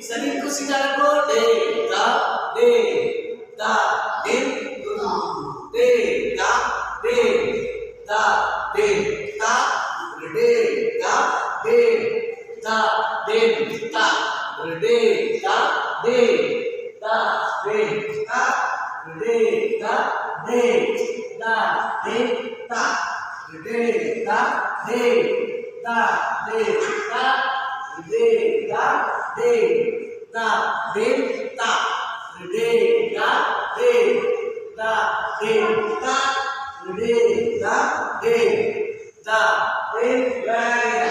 शरीर को सीधा रखो दे दा दे दा दे दे दा दे दा दे ता दे दा दे दा दे ता दे दा दे दा दे ता दे दा दे दा दे ता दे दा दे दा दे ता दे दा दे दा दे ता दे दा दे दा दे ता दे दा दे दा दे